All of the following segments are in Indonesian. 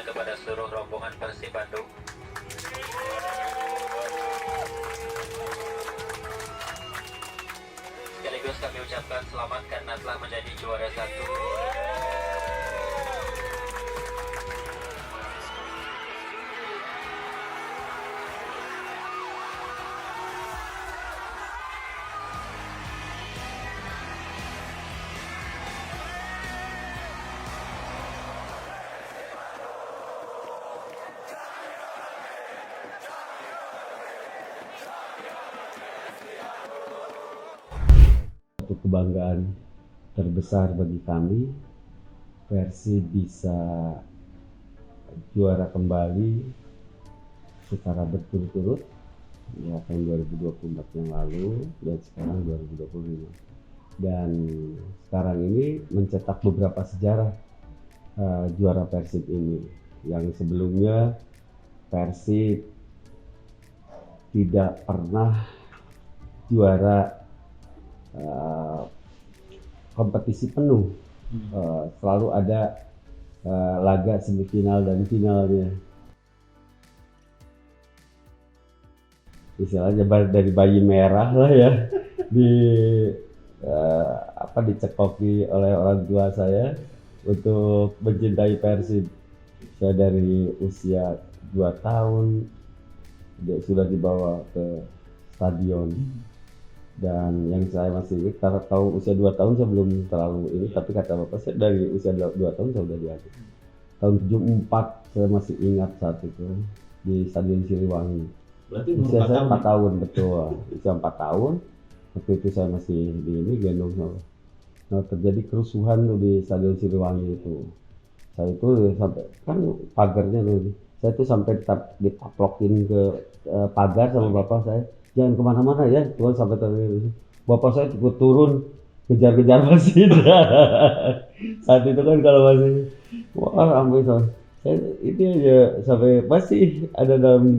kepada seluruh rombongan Persib Bandung. Sekaligus kami ucapkan selamat karena telah menjadi juara 1. Satu kebanggaan terbesar bagi kami, Persib bisa juara kembali secara berturut-turut ya, tahun 2024 yang lalu dan sekarang 2025, dan sekarang ini mencetak beberapa sejarah juara Persib ini. Yang sebelumnya Persib tidak pernah juara kompetisi penuh, selalu ada laga semifinal dan finalnya. Istilahnya dari bayi merah lah ya, dicekoki oleh orang tua saya untuk mencintai Persib. Saya dari usia 2 tahun dia sudah dibawa ke stadion. Dan yang saya masih ingat, karena tahu usia 2 tahun saya belum terlalu ini, tapi kata bapak saya dari usia 2 tahun saya sudah diajak. Tahun 74 saya masih ingat saat itu di Stadion Siliwangi. Berarti usia saya 4 tahun, betul. Usia 4 tahun, waktu itu saya masih di ini gendong sama. Nah, terjadi kerusuhan tuh di Stadion Siliwangi itu. Saya itu sampai, kan pagarnya tuh, saya itu sampai ditaplokin ke pagar sama bapak saya. Jangan kemana-mana ya, Tuhan sampai tadi. Bapak saya ikut turun kejar-kejar masjid. Saat itu kan kalau masih, wah ampun saya ini aja sampai masih ada dalam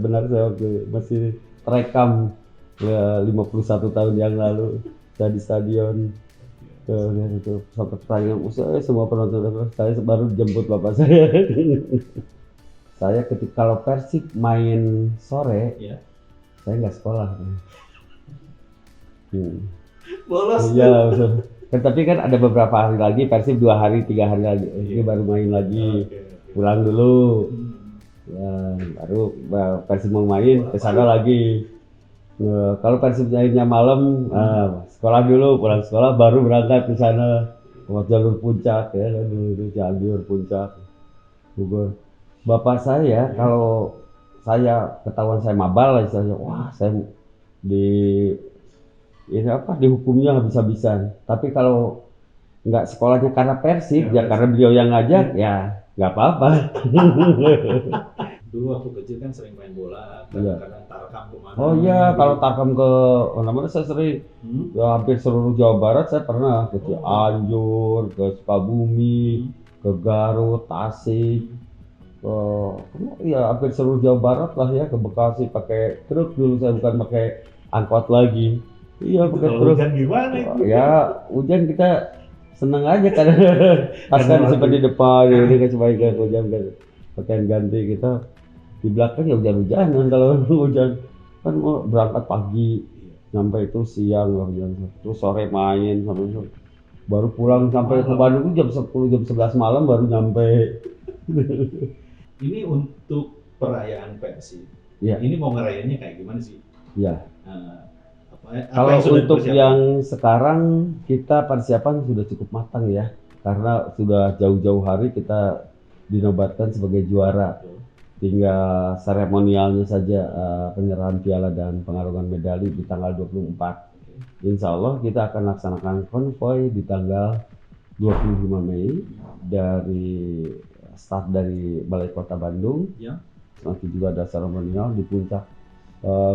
benar saya waktu masih terekam ya, 51 tahun yang lalu saya di stadion itu sampai pertandingan usai semua penonton. Saya baru jemput bapak saya. Saya ketika kalau Persib main sore, ya, saya nggak sekolah. Bolos. Iya, betul. Tapi kan ada beberapa hari lagi, Persib 2 hari, 3 hari lagi, dia baru main lagi. Pulang dulu, ya, baru Persib mau main, ke sana lagi. Kalau Persib mainnya malam, sekolah dulu, pulang sekolah, baru berangkat ke sana. Ke jalur puncak, ya, dulu jalur puncak, Bogor. Bapak saya, kalau saya ketahuan saya mabal, saya wah saya dihukumnya habis-habisan. Tapi kalau nggak sekolahnya karena Persib, ya karena beliau yang ngajak, ya nggak apa-apa. Dulu waktu kecil kan sering main bola, kadang-kadang tarkam kemana. Oh iya, kalau tarkam ke mana-mana saya sering. Ya, hampir seluruh Jawa Barat saya pernah ke Cianjur, ke Sukabumi, ke Garut, Tasik. Ya hampir seluruh Jawa Barat lah ya, ke Bekasi pakai truk dulu, saya bukan pakai angkot lagi. Iya, pakai truk. Hujan gimana itu? Ya hujan kita seneng aja karena pas kan simpan di depan, ini kan sebagai hujan kan pakaian ganti kita di belakang ya hujan-hujanan. Kalau hujan kan mau berangkat pagi, sampai itu siang hujan, terus sore main sampai sore. Baru pulang sampai ke Bandung jam 10 jam 11 malam baru nyampe. Ini untuk perayaan Persib. Ya. Ini mau ngerayainnya kayak gimana sih? Ya. Kalau untuk yang sekarang kita persiapan sudah cukup matang ya, karena sudah jauh-jauh hari kita dinobatkan sebagai juara. Tinggal seremonialnya saja, penyerahan piala dan pengarungan medali di tanggal 24. Insya Allah kita akan laksanakan konvoy di tanggal 25 Mei dari start dari Balai Kota Bandung. Ya. Nanti juga ada seremonial di puncak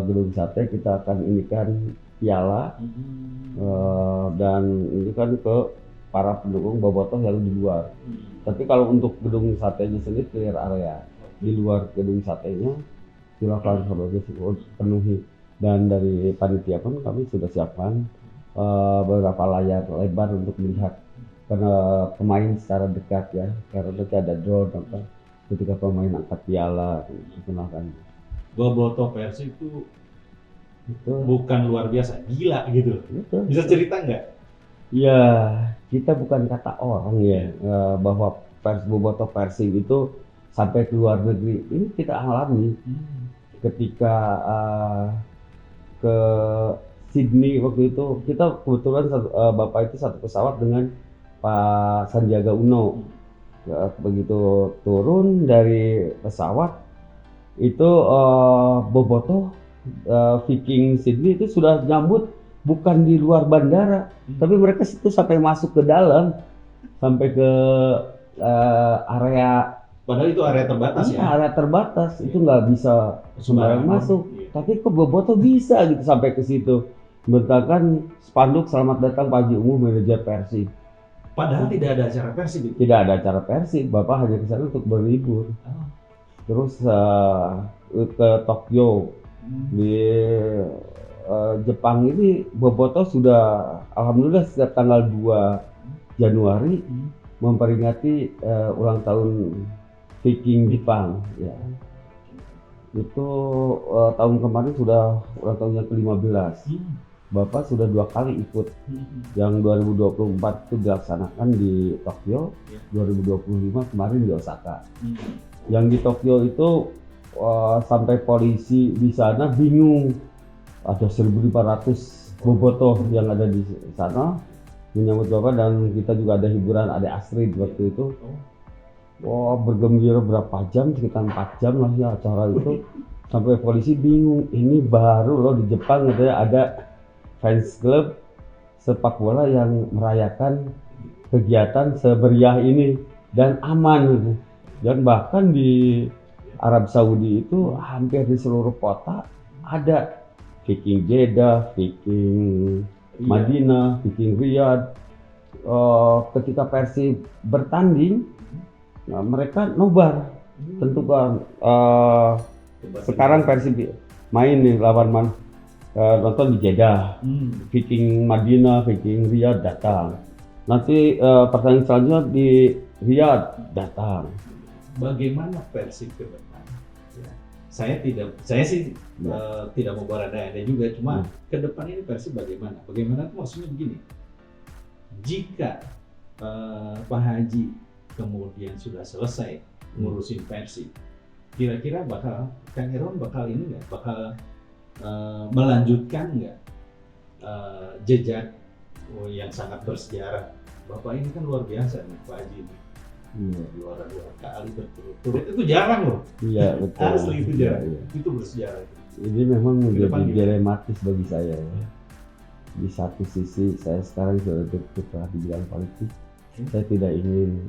Gedung Sate, kita akan inikan piala dan ini kan ke para pendukung bobotoh yang di luar. Tapi kalau untuk Gedung Satenya sendiri clear area. Di luar Gedung Satenya silakan penuhi, dan dari panitia pun kami sudah siapkan beberapa layar lebar untuk melihat pemain secara dekat ya, karena nanti ada drone apa. ketika pemain angkat piala dikenalkan. Bobotoh Persib itu Itu bukan luar biasa, gila gitu. itu. Bisa cerita nggak? Ya, kita bukan kata orang ya bahwa Bobotoh Persib itu sampai ke luar negeri. Ini kita alami ketika ke Sydney waktu itu. Kita kebetulan Bapak itu satu pesawat dengan Pak Sandiaga Uno. Ya, begitu turun dari pesawat itu Bobotoh Viking Sydney itu sudah nyambut bukan di luar bandara, tapi mereka itu sampai masuk ke dalam, sampai ke area. Padahal itu area terbatas ya. Area terbatas itu nggak bisa sembarang masuk. Iya. Tapi kok Bobotoh bisa gitu sampai ke situ. Membentangkan spanduk selamat datang Pak Haji Ungu manajer Persib. Padahal tidak ada acara Persib itu. Tidak ada acara Persib, Bapak hanya ke sana untuk berlibur. Terus ke Tokyo di Jepang ini Bobotoh sudah alhamdulillah setiap tanggal 2 Januari memperingati ulang tahun Viking Jepang ya. Itu tahun kemarin sudah ulang tahun yang ke-15. Bapak sudah 2 kali ikut. Yang 2024 itu dilaksanakan di Tokyo, 2025 kemarin di Osaka. Yang di Tokyo itu sampai polisi di sana bingung. Ada 1.500 bobotoh yang ada di sana menyambut Bapak, dan kita juga ada hiburan, ada Astrid waktu itu. Wah, bergembira berapa jam, sekitar 4 jam lah ya acara itu. Sampai polisi bingung, ini baru loh di Jepang katanya ada fans club sepak bola yang merayakan kegiatan seberiah ini dan aman gitu. Dan bahkan di Arab Saudi itu hampir di seluruh kota ada Viking Jeddah, Viking Madinah, Viking Riyadh. Ketika Persib bertanding, nah, mereka nobar. Tentu kan sekarang Persib main nih lawan nonton di Jeddah, Viking Madinah, Viking Riyadh datang. Nanti pertandingan selanjutnya di Riyadh datang. Bagaimana Persib ke depan? Ya. Saya sih tidak mau berandai-andai juga, cuma ke depan ini Persib bagaimana? Bagaimana itu maksudnya begini. Jika Pak Haji kemudian sudah selesai ngurusin Persib, kira-kira Kang Iron bakal ini nggak? Bakal melanjutkan nggak jejak yang sangat bersejarah? Bapak ini kan luar biasa nih Pak Haji ini. Juara 2 kali berturut-turut itu jarang loh. Iya betul. Asli itu jarang. Iya. Itu bersejarah. Ini memang menjadi Kedepan dilematis bagi saya ya. Di satu sisi saya sekarang sudah terlibat di bidang politik. Saya tidak ingin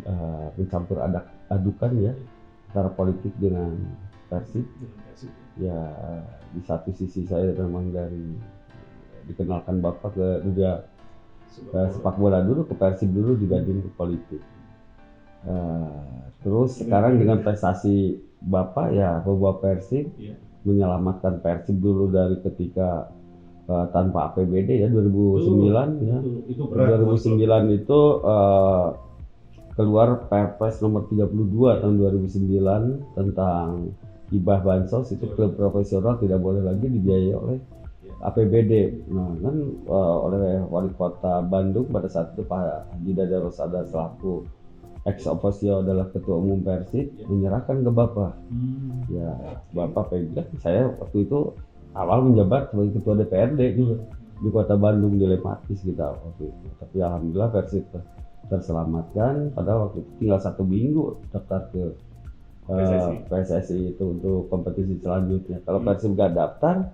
mencampur adukan ya antara politik dengan Persib. Ya di satu sisi saya memang dari dikenalkan Bapak ke dunia sepak bola dulu, ke Persib dulu, dibanding ke politik. Terus sekarang dengan prestasi Bapak ya membawa Persib, menyelamatkan Persib dulu dari ketika tanpa APBD ya 2009 ya. Itu berat. 2009 itu keluar Perpres nomor 32 tahun 2009 tentang hibah bansos, itu klub profesional tidak boleh lagi dibiayai oleh APBD. Nah kan oleh Wali Kota Bandung pada saat itu Pak Haji Dada Rosada selaku ex officio adalah Ketua Umum Persib menyerahkan ke Bapak. Ya Bapak pegang, saya waktu itu awal menjabat sebagai Ketua DPRD juga di Kota Bandung, dilematis kita waktu itu. Tapi alhamdulillah Persib terselamatkan. Pada waktu itu tinggal 1 minggu daftar ke PSSI itu untuk kompetisi selanjutnya. Kalau Persib nggak daftar,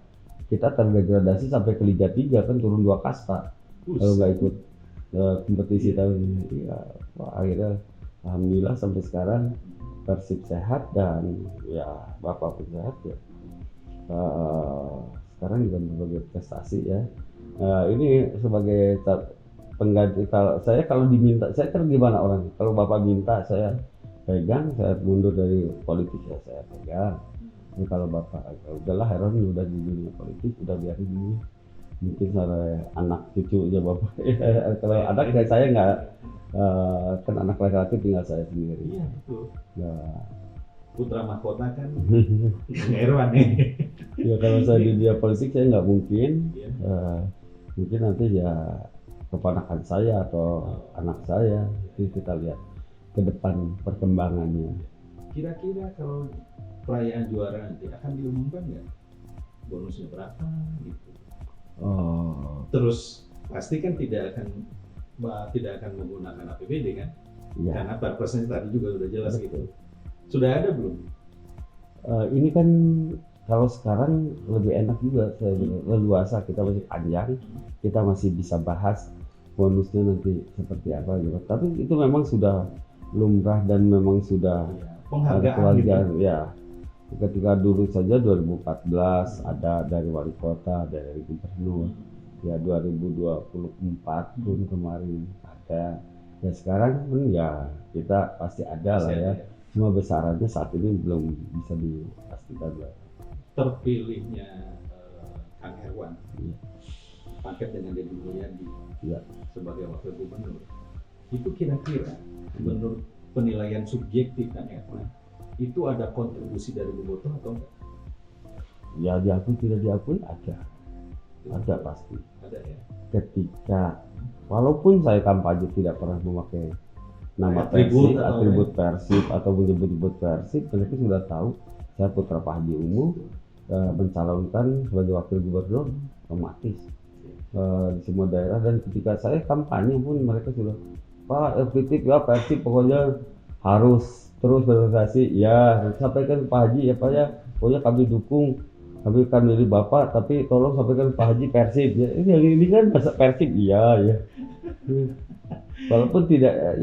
kita terdegradasi sampai ke Liga 3 kan, turun 2 kasta kalau nggak ikut kompetisi tahun ini. Ya, akhirnya alhamdulillah sampai sekarang Persib sehat dan ya Bapak pun sehat ya. Sekarang juga berbagai prestasi ya. Ini sebagai pengganti kalau diminta, saya kan gimana orang, kalau Bapak minta saya pegang, saya mundur dari politik ya saya pegang. Ini kalau Bapak udahlah Heron udah di dunia politik, udah biarin ini, mungkin sampai anak cucu aja Bapak. Kalau anak kayak saya nggak, kan anak laki-laki tinggal saya sendiri. Iya betul. Nah, putra mahkota kan Kang Herwan nih. Ya kalau saya di dunia politik saya nggak mungkin. Iya. Mungkin nanti ya keponakan saya atau anak saya, itu kita lihat ke depan perkembangannya. Kira-kira kalau perayaan juara nanti akan diumumkan nggak bonusnya berapa gitu? Oh, Terus pasti kan tidak akan menggunakan APBD kan? ya. Karena perpresnya tadi juga sudah jelas gitu. Sudah ada belum? Ini kan kalau sekarang lebih enak juga, leluasa, kita masih panjang, kita masih bisa bahas bonusnya nanti seperti apa gitu. Tapi itu memang sudah lumrah dan memang sudah ada Penghargaan kewajaran gitu. ya. Ketika dulu saja 2014 ada dari wali kota, ada dari gubernur, ya 2024 pun kemarin ada. Ya sekarang pun ya kita pasti ada lah ya. Cuma besarannya saat ini belum bisa dipastikan lah. Terpilihnya Kang Herwan, Iya. paket dengan Deddy Mulyadi Iya. sebagai wakil gubernur, itu kira-kira menurut penilaian subjektif Kang Herwan, itu ada kontribusi dari Bobotoh atau enggak? Ya diakui tidak diakui ada pasti. Ada ya. Ketika walaupun saya kampanye tidak pernah memakai nama Atribut Persib, atau atribut Persib atau menyebut-nyebut Persib, mereka sudah tahu saya putra Pak Haji Ungu, mencalonkan sebagai wakil gubernur otomatis di semua daerah. Dan ketika saya kampanye pun mereka sudah, Pak FPTIP ya Persib pokoknya harus terus berprestasi ya, sampaikan Pak Haji ya Pak ya, pokoknya kami dukung, kami akan milih Bapak, tapi tolong sampaikan Pak Haji Persib ya. Ini kan bahasa Persib iya ya. Walaupun tidak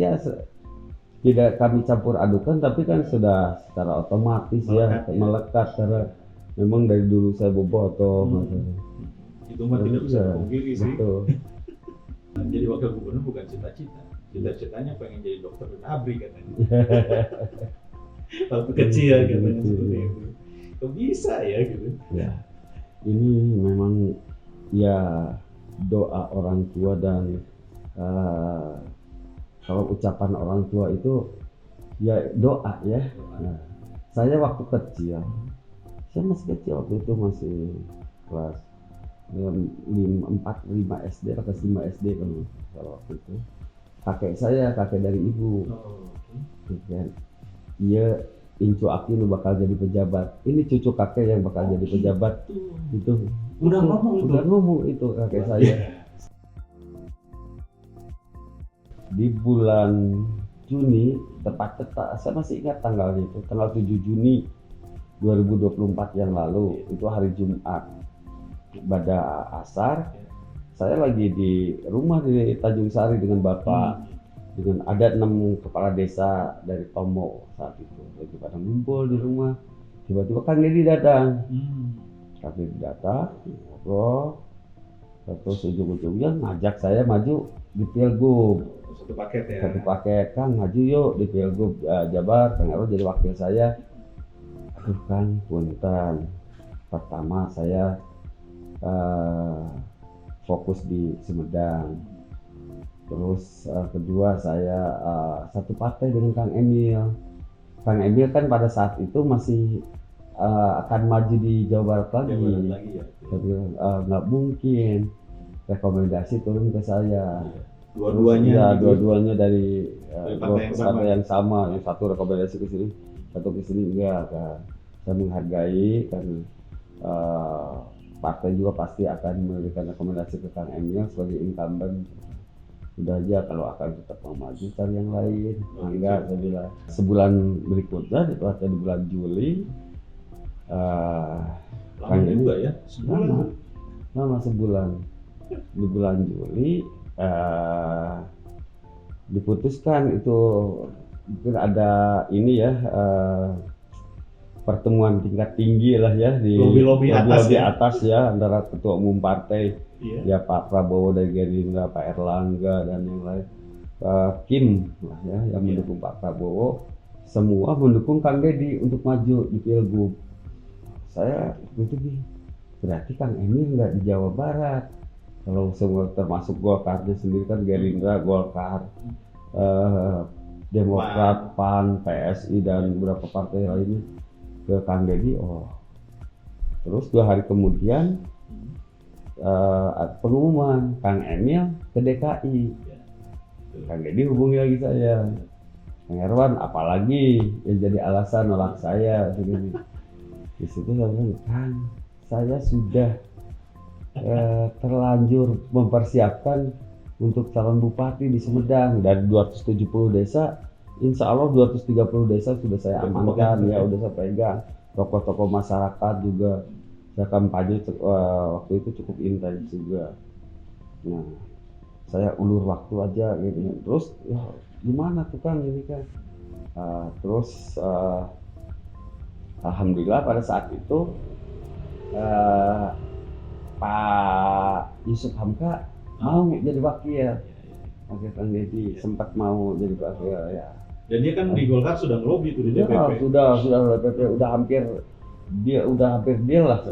kami campur adukan, tapi kan sudah secara otomatis Melekat, ya ya. melekat karena memang dari dulu saya bobotoh. Itu mah tidak bisa dipungkiri sih. Betul. Jadi wakil gubernur bukan cita-cita. Cita-citanya pengen jadi dokter dan abri katanya. Waktu kecil katanya seperti itu. Kok bisa ya gitu? Ya, ini memang ya doa orang tua dan kalau ucapan orang tua itu ya doa ya. Nah, saya waktu kecil, saya masih kecil waktu itu, masih kelas 4-5 SD atau kelas 5 SD kalau waktu itu. Kakek dari ibu, kan, iya Incu Aki lu bakal jadi pejabat. Ini cucu kakek yang bakal jadi pejabat. Itu Udah ngomong itu kakek saya. Di bulan Juni, tepat saya masih ingat tanggalnya itu, tanggal 7 Juni 2024 yang lalu, itu hari Jumat pada asar, saya lagi di rumah di Tanjung Sari dengan bapak, dengan ada 6 kepala desa dari Tomo saat itu, lagi pada ngumpul di rumah. Tiba-tiba Kang Deddy datang, Kang Deddy datang, ngobrol, terus ujung-ujungnya ngajak saya maju di Pilgub. Satu paket ya. Satu paket, Kang maju yuk di Pilgub Jabar, Kang Herwan jadi wakil saya. Aduh Kang, punten. Pertama saya fokus di Sumedang. Terus kedua saya satu partai dengan Kang Emil. Kang Emil kan pada saat itu masih akan maju di Jawa Barat lagi. Ya. Tapi nggak mungkin rekomendasi turun ke saya. Dua-duanya dari partai yang sama, yang satu rekomendasi ke sini, satu ke sini enggak kan. Saya menghargai kan, partai juga pasti akan memberikan rekomendasi ke Kang Emil sebagai incumbent. Udah aja kalau akan tetap mau maju cari yang lain. Enggak, saya bilang. Sebulan berikutnya, itu di bulan Juli, Lama juga ya, sebulan. Lama sebulan. Di bulan Juli diputuskan itu, mungkin ada ini ya, pertemuan tingkat tinggi lah ya di lobby atas ya antara ketua umum partai ya Pak Prabowo dari Gerindra, Pak Erlangga dan yang lain, Kim lah ya yang mendukung Pak Prabowo, semua mendukung Kang Deddy untuk maju di Pilgub. Saya itu berarti Kang Emil nggak di Jawa Barat. Kalau semua termasuk Golkarnya sendiri kan Gerindra, Golkar, Demokrat, PAN, PSI dan beberapa partai lainnya ke Kang Deddy. Terus 2 hari kemudian pengumuman Kang Emil ke DKI. Kang Deddy hubungi lagi saya. Kang Herwan, apalagi yang jadi alasan nolak saya? Di situ saya bilang, Kang, saya sudah terlanjur mempersiapkan untuk calon bupati di Sumedang. Dari 270 desa, insya Allah 230 desa sudah saya amankan, ya udah saya pegang. Tokoh-tokoh masyarakat juga saya kampanye waktu itu cukup intens juga. Nah, saya ulur waktu aja gitu. Terus ya, gimana tuh Kang ini kan? Terus alhamdulillah pada saat itu Pak Yusuf Hamka mau jadi wakil. Kang Deddy sempat mau jadi wakil ya. Dan dia kan di Golkar sudah ngelobi tuh di DPP. Sudah DPP, udah hampir deal lah.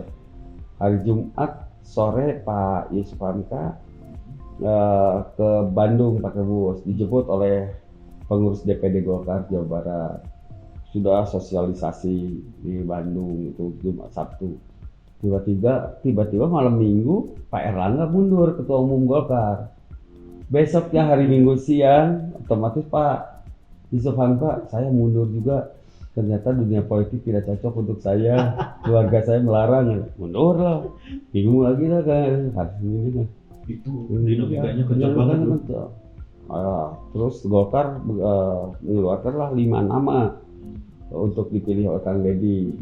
Hari Jumat sore Pak Yusuf Hamka ke Bandung pakai bus, dijemput oleh pengurus DPD Golkar Jawa Barat. Sudah sosialisasi di Bandung itu Jumat Sabtu. Tiba-tiba malam Minggu Pak Erlangga mundur ketua umum Golkar. Besoknya hari Minggu siang otomatis Pak Yusuf Hamka, saya mundur juga. Ternyata dunia politik tidak cocok untuk saya. Keluarga saya melarang, mundur lah. Bingung lagi lah kan. Harus ini. Itu dinamikanya kencang banget. Terus Golkar mengeluarkanlah 5 nama untuk dipilih oleh Kang Deddy.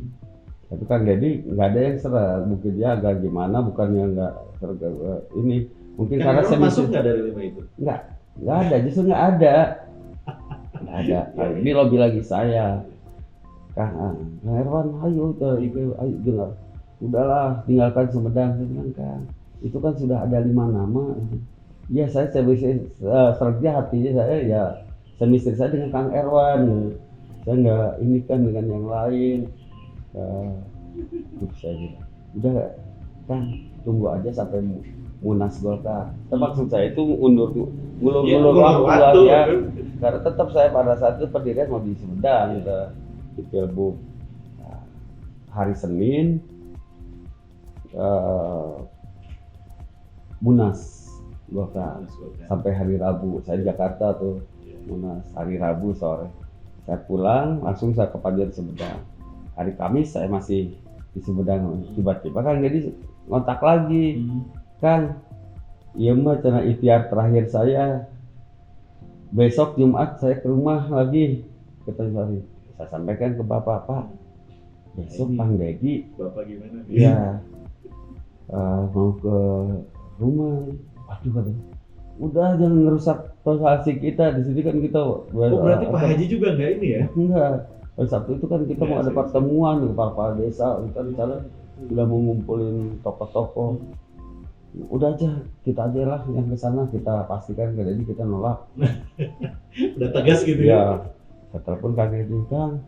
Tapi Kang Deddy nggak ada yang serah, mungkin dia agak gimana, bukannya nggak ini. Mungkin Kang karena saya masuk nggak dari 5 itu? Nggak ada, justru nggak ada. Ini lobby lagi saya. Kang Herwan, ayo dengar. Udahlah, tinggalkan Sumedang. Saya bilang, Kang, itu kan sudah ada 5 nama. Ya saya sergnya hatinya saya ya semistri saya dengan Kang Herwan. Saya nggak ini kan dengan yang lain. Saya bilang, udah Kang, tunggu aja sampai Munas Golkar. Maksud saya itu ngulur waktu ya. Karena tetap saya pada saat itu pendirian mau di Sumedang di Pilbuk. Hari Senin Munas Golkar sampai hari Rabu. Saya di Jakarta tuh Munas hari Rabu sore. Saya pulang langsung saya ke Panjang Sumedang. Hari Kamis saya masih di Sumedang. Tiba-tiba Kang Deddy ngontak lagi. Kang, iya mah cina ikhtiar terakhir saya. Besok Jumat saya ke rumah lagi. Saya sampaikan ke Bapak, Pak. Besok Kang Deddy. Bapak gimana? Ya, mau ke rumah. Waduh katanya. Udah jangan ngerusak prestasi kita di sini kan kita. Berarti Pak Haji juga nggak ini ya? Enggak. Sabtu itu kan kita mau ada pertemuan dengan kepala desa. Kita rencana sudah mengumpulin tokoh-tokoh. Udah aja kita aja lah yang ke sana, kita pastikan jadi kita nolak. Udah tegas gitu ya. Saya telepon Kang Deddy, Kang,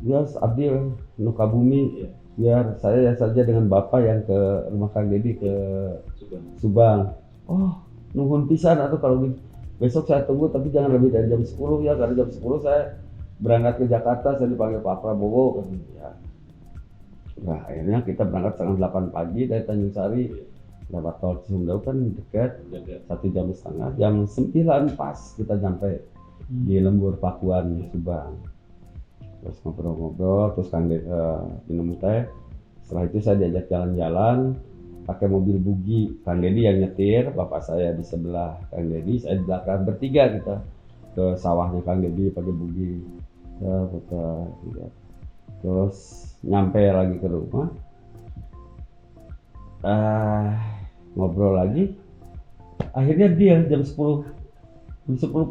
dia Abdil Nukabumi, biar saya saja dengan Bapak yang ke rumah Kang Deddy ke Subang. Oh, nuhun pisan atau kalau besok saya tunggu tapi jangan lebih dari jam 10 ya, karena jam 10 saya berangkat ke Jakarta, saya dipanggil Pak Prabowo kan. Ya. Nah, akhirnya kita berangkat setengah 8 pagi dari Tanjung Sari. Lewat tol Cisumdawu kan dekat, 1,5 jam 9 pas kita sampai di Lembur Pakuan Subang. Terus ngobrol-ngobrol, terus Kang Deddy minum teh. Setelah itu saya diajak jalan-jalan pakai mobil bugi. Kang Deddy yang nyetir, bapak saya di sebelah Kang Deddy, saya di belakang, bertiga kita ke sawahnya Kang Deddy pakai bugi. Terus nyampe lagi ke rumah. Ngobrol lagi, akhirnya deal jam 10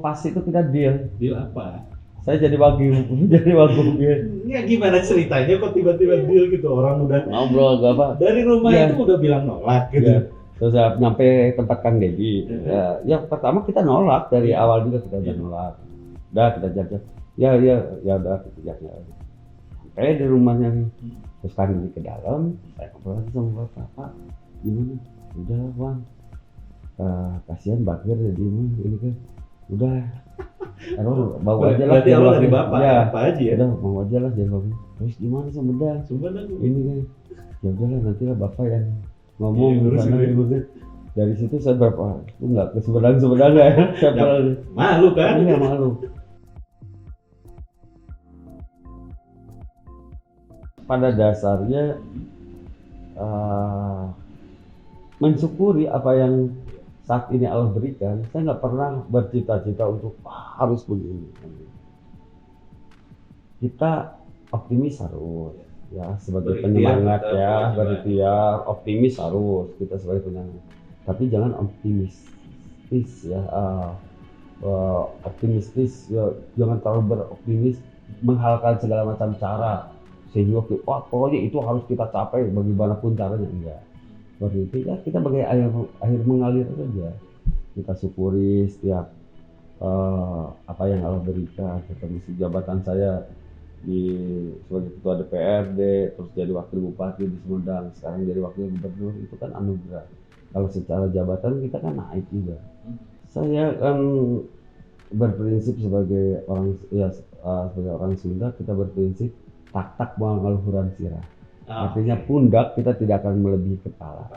pas itu kita deal. Deal apa? Saya jadi wagub ya. Ya gimana ceritanya kok tiba-tiba deal gitu, orang udah ngobrol gak apa? Dari rumah itu udah bilang nolak gitu. Ya. Terus nyampe tempat Kang Deddy. Ya pertama kita nolak dari awal juga kita udah nolak. Udah kita jajan. Ya udah kita jajan. Sampai di rumahnya nih. Terus Kang Deddy ke dalam, saya ngobrol lagi sama Bapak. Gimana? Udah Bang, kasihan Bakir jadi ini kan udah Emang mau aja lah. Berarti jadi awal wakil. dari bapak, Ya. Pak Haji ya. Udah mau aja lah jadi wakil. Terus gimana Sumedang? Sumedang. Ini kan. Ya udahlah nanti lah bapak yang ngomong Iya, ngurus sana itu. ngurus. Dari situ saya berapa? Lu nggak ke Sumedang ya? Siapa Ya. lagi? Malu kan? Iya malu. Pada dasarnya mensyukuri apa yang saat ini Allah berikan. Saya nggak pernah bercita-cita untuk harus begini. Kita optimis harus ya sebagai Berikhtiar penyemangat tetap ya, kewajiban. berikhtiar, optimis harus kita sebagai penyemangat. Tapi jangan optimistis ya, optimistis ya, jangan terlalu beroptimis menghalalkan segala macam cara sehingga wah pokoknya itu harus kita capai bagaimanapun caranya. Enggak seperti itu ya, kita bagai air mengalir saja, kita syukuri setiap apa yang Allah berikan. Termasuk jabatan saya sebagai ketua DPRD, terus jadi wakil bupati di Sumedang, sekarang jadi wakil gubernur, itu kan anugerah. Kalau secara jabatan kita kan naik juga. Saya kan berprinsip sebagai orang ya, sebagai orang Sunda, kita berprinsip tak mengaluhuran sirah. Artinya pundak kita tidak akan melebihi kepala.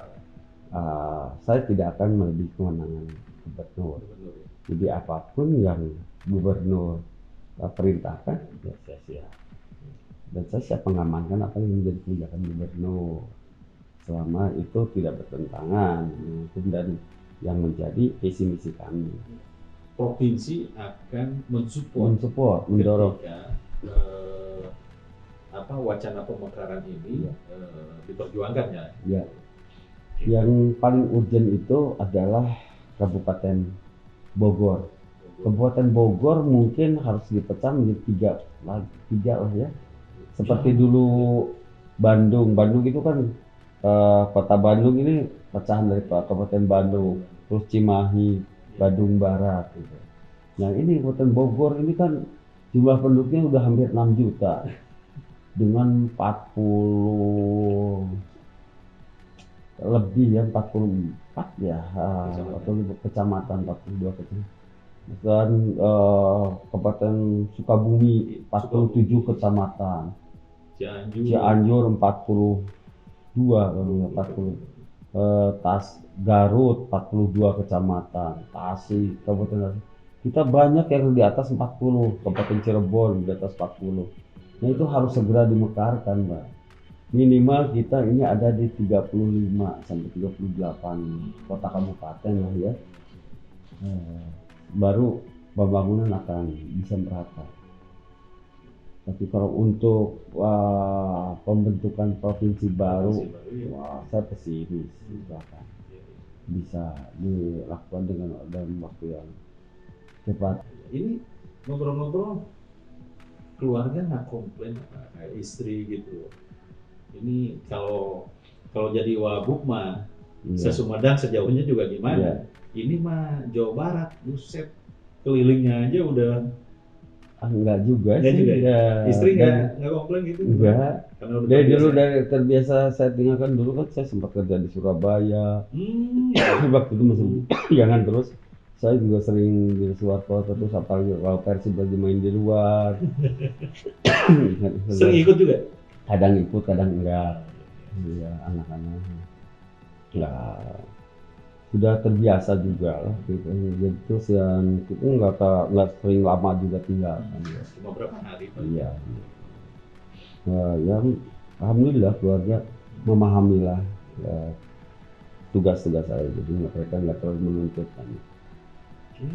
Saya tidak akan melebihi kewenangan gubernur. Jadi apapun yang gubernur perintahkan, ya saya siap. Dan saya siap mengamankan apa yang menjadi kebijakan gubernur, selama itu tidak bertentangan hukum dan yang menjadi visi misi kami. Provinsi akan mensupport, mendorong. Ketika wacana pemekaran ini diperjuangkan ya. Ya. Yang paling urgent itu adalah Kabupaten Bogor. Kabupaten Bogor mungkin harus dipecah menjadi tiga lah ya. Seperti dulu Bandung itu kan kota Bandung ini pecahan dari Kabupaten Bandung, terus Cimahi, Bandung Barat gitu. Nah ini Kabupaten Bogor ini kan jumlah penduduknya udah hampir 6 juta dengan 40 lebih ya, 44 ya atau kecamatan, 42 kecamatan. Dan Kabupaten Sukabumi 47 kecamatan, Cianjur 42 kalau 40, Garut 42 kecamatan, Tasik, Kabupaten Tasik. Kita banyak yang di atas 40, Kabupaten Cirebon di atas 40. Nah itu harus segera dimekarkan, Mbak. Minimal kita ini ada di 35 sampai 38 kota kabupaten lah ya. Baru pembangunan akan bisa merata. Tapi kalau untuk pembentukan provinsi baru, saya pesimis bahkan bisa dilakukan dalam waktu yang cepat. Ini ngobrol-ngobrol, keluarga nggak komplain kayak istri gitu. Ini kalau jadi Wabub mah se-Sumedang sejauhnya juga gimana? Ini mah Jawa Barat, buset, kelilingnya aja udah. Enggak juga Enggak sih. juga ya? Istri Dan nggak komplain gitu? enggak. Karena udah Dari dulu terbiasa. terbiasa saya tinggalkan dulu kan saya sempat kerja di Surabaya. Waktu itu masih jangan terus. Saya juga sering di luar kota, terus apalagi kalau Persib lagi main di luar. Sering ikut juga? Kadang ikut, kadang enggak. Iya, anak-anak. Ya, sudah terbiasa juga lah gitu. Jadi terus yang itu nggak sering lama juga tinggal. Cuma berapa hari? Iya. Ya, alhamdulillah keluarga memahamilah tugas-tugas saya. Jadi mereka nggak terlalu menuntut. Oke.